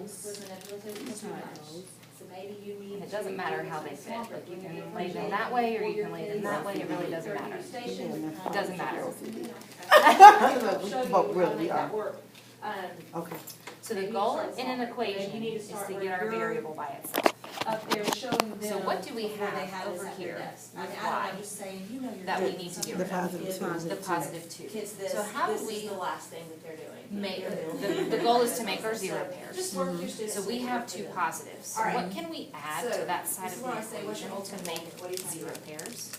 with manipulative is too much. So maybe you need. And it doesn't matter how they fit. Like you can lay them that way or you can lay them that way. It really doesn't matter. It doesn't matter. But really, we are. Okay. So the goal in an equation is to get our variable by itself. Up there showing them. So what do we have over here with y that we need to get rid The of? positive The positive 2. So how do we the last thing that they're doing. make, the goal is to make our zero pairs. Just work your students. So we have 2 positives. So what can we add to that side of the equation to make 0 pairs?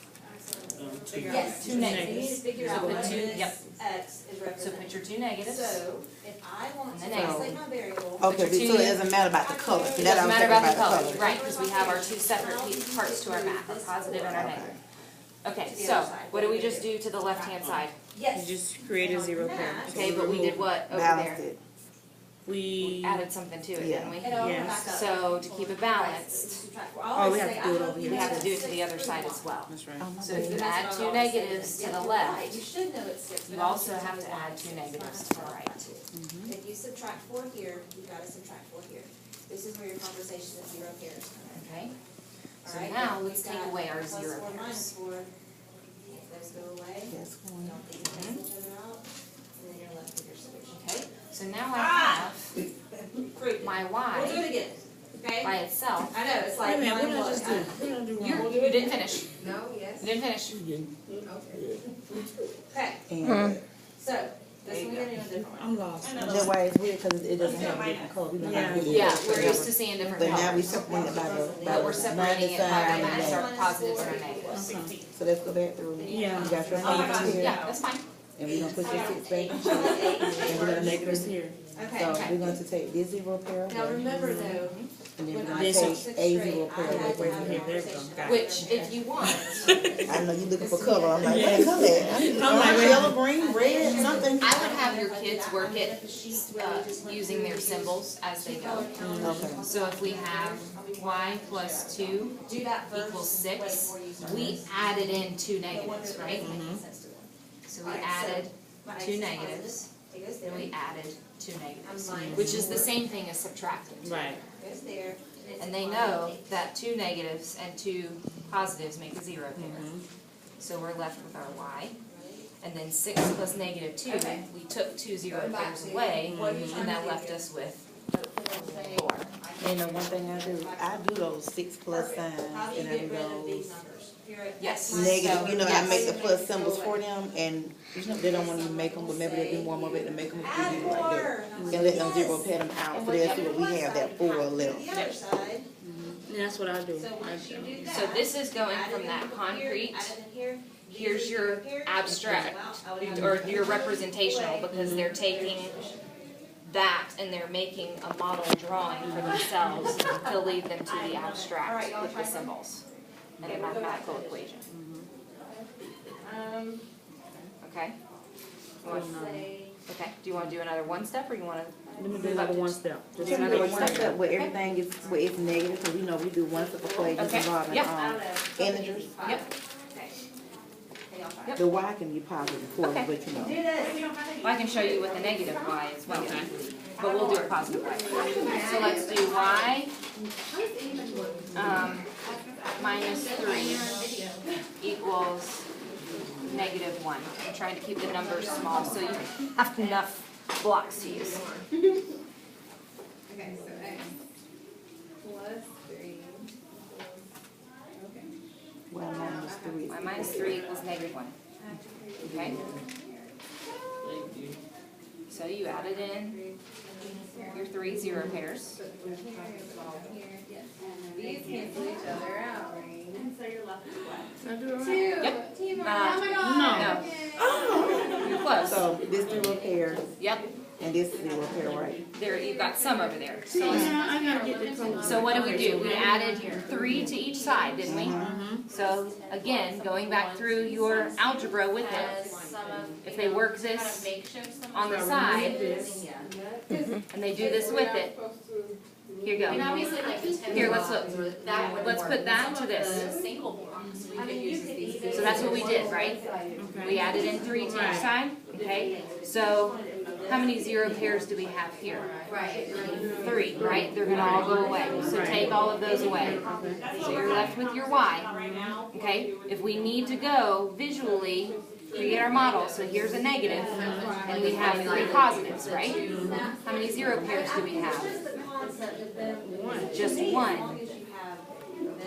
Yes, 2 negatives. You need to figure out So what put 2, this yep. x is So representing. put your 2 negatives. So, if I want And to the negative. calculate my variable. Okay, Put your so it two- doesn't matter about the color. It doesn't matter about the colors, right, because we have our 2 separate parts to our math, our positive and our negative. Okay, so what do we just do to the left-hand side? Yes. You just create a 0 pair. Okay, but we did what over Balanced there? it. We We, added something to it, didn't we? And I'll Yes. back up. So to keep it balanced, Oh, we have to do it over here. we have to do it to the other side as well. that's right. So if you add 2 negatives to the left, You should know it's 6. you also have to add 2 negatives to the right. If you subtract 4 here, you've got to subtract 4 here. This is where your conversation of 0 pairs. Okay? So Alright, now we've let's take got away our plus 0 4 minus pairs. 4. If those go away, That's one. don't think you cancel each other out, and then you're left with your solution. Okay? So now I have Fruit. my We'll do y it again, okay? by itself. I know, it's Wait a like. minute, what did I mind just do? blowing. What did I do wrong? You didn't finish. No, yes. You didn't finish. Okay, And so, this one we're gonna do a different one. I'm lost. that's why it's weird, because it doesn't have a different color. We don't have it. Yeah, we're used to seeing different But now we colors. separate it by the, But we're separating it by our sign minus, and our positives and our negatives. so let's go back through. Yeah. You got your Yeah, negatives here, that's fine. and we're gonna put your 6 back in check. And we're gonna make Negatives this, here. Okay, so we're going to take this 0 pair now away, remember though, and then we're when gonna I This took take sixth a grade, 0 pair I had away to from have a here. There we go. conversation Got about it. Which, if you want, I know you looking for color, I'm like, man, color that. I'm like, yellow, green, red, something. I would have your kids work it using their symbols as they go. Okay. So if we have y plus 2 do that first. equals 6, we added in 2 negatives, right? So we added 2 negatives, It goes then there, we added 2 negatives, I'm minus which is the same thing as subtracting. Right. goes there. And they know that 2 negatives and 2 positives make a 0 pair. So we're left with our y. And then 6 plus negative 2, we took 2 0 pairs away, and that left us with 4. And the one thing I do those 6 plus signs, How do you and I get do rid of these those numbers? You're at Yes. negative, you know, I Yes. make the plus symbols for them, and they don't want to make them, but maybe they do one more bit to make them Add easy like that. more. And let them 0 pair them out, so they'll see what we have, that 4 left. The other side. And that's what I do. So once you do that. So this is going add it from in that here, concrete, add it in here. here's your abstract, or your representational, because they're taking that and they're making a model drawing for themselves to lead them to the abstract with the symbols and the mathematical equation. Okay? Okay, do you want to do another one step, or you want to? Let me do another one step. Just Can we another do one one step? step where everything is, where it's negative, because we know we do one step equations Okay, involving, yep. integers. Yep. The y can be positive for us, Okay. but you know. Well, I can show you with the negative y as well, but we'll do it positive way. So let's do y minus 3 equals -1. I'm trying to keep the numbers small so you have enough blocks to use. Okay, so x plus 3. Okay. Y minus 3. Y minus 3 equals -1. Okay? So you added in your 3 0 pairs. These cancel each other out, right? So you're left with what? Did I do it right? 2. Yep. Team, Uh, oh my god. No. You're close. So this 0 pairs, Yep. and this 0 pair, right? There, you've got some over there. So let's Yeah, I gotta get the color. So what did we do? We added 3 to each side, didn't we? So again, going back through your algebra with it, if they work this on the side, and they do this with it, here you go. Here, let's look. Let's put that to this. So that's what we did, right? We added in 3 to each side, okay? So how many zero pairs do we have here? Right. 3, right? They're gonna all go away. So take all of those away. So you're left with your y. Okay? If we need to go visually create our model, so here's a negative, and we have 3 positives, right? How many zero pairs do we have? Just 1.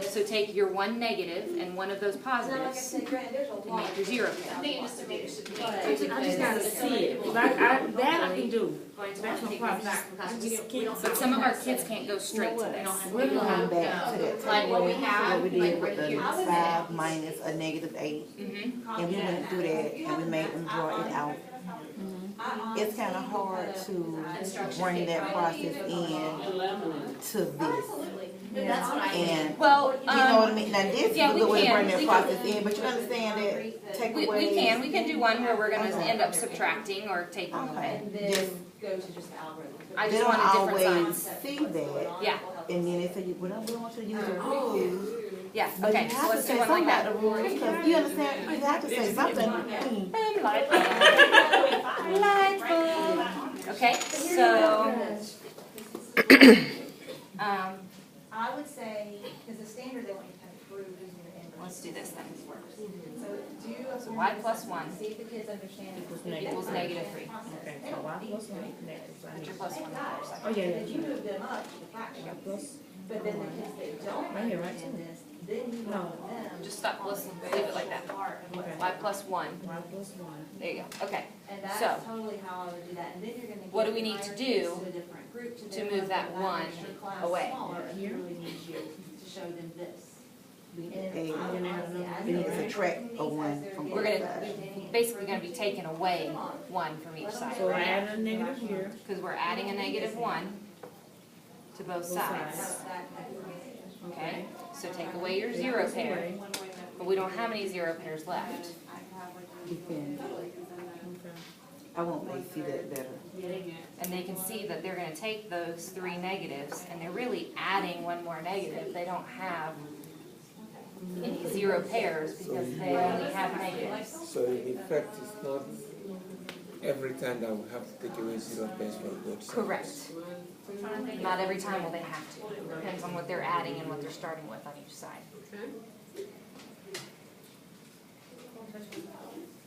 So take your 1 negative and 1 of those positives and make your zero pair. I just gotta see it. 'Cause that I can do. That's no problem. I just can't. But some of our kids can't go straight to this. We're going back to that Like what we table, have, what we did like with the right here. 5 minus a negative 8. Mm-hmm. And we went through that and we made them draw it out. It's kind of hard to bring that process in to this. And, Well, you know what I mean? Now this is yeah, a we good way to can. bring that We process in, but you understand that take we away. can do one where we're gonna end up subtracting or taking away. Okay. Just, Go to just the algorithm. I they just don't wanted different always signs. see that. Yeah, And then they say, we don't want you to use a rule. yeah, But okay, you so have to let's do say one like something about that. the rules, because you understand, you have to say something. Light bulb. Okay, so, I would say, because the standard they want you to kind of prove using your inverse. let's do this then. So do a So y plus 1 see if the kids understand. Equals negative. equals negative 3. Okay, so y plus 1 equals negative. Put your plus 1 on the other side. Oh, yeah, Then you yeah. move them up to the fraction. Y plus, But then the kids that don't Right here, right? understand this, then you No. go with them. Just stop, listen, leave it like that. okay. Y plus 1. Y plus 1. There you go, okay. And that's So, totally how I would do that, and then you're gonna. what give do we need to higher do kids to a different group to to then move that make 1 extra class away? smaller, and Here? really need you to show them this. And Hey, I would you add honestly, another- as we need to they're subtract doing a these, 1 as they're from We're getting gonna, better, basically gonna be taking away 1 from each side. So I add a negative here. Because we're adding a negative 1 to both sides. that's that- Okay, so take away your 0 pair, but we don't have any 0 pairs left. You can, Okay. I want them to see that better. And they can see that they're gonna take those 3 negatives, and they're really adding 1 more negative. They don't have any 0 pairs because they only have negatives. So in effect, it's not every time that we have to take away 0 pairs from both sides. Correct. Not every time will they have to. Depends on what they're adding and what they're starting with on each side.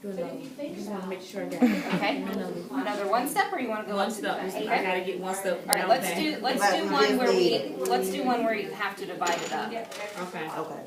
Do another one. Just wanna make sure I got it. Okay? Another. Another 1 step, or you wanna go One up to the step, back? I Okay. gotta get one step All right, down let's back. do Like one where we just let's do one where you have to divide it up. Okay. Okay.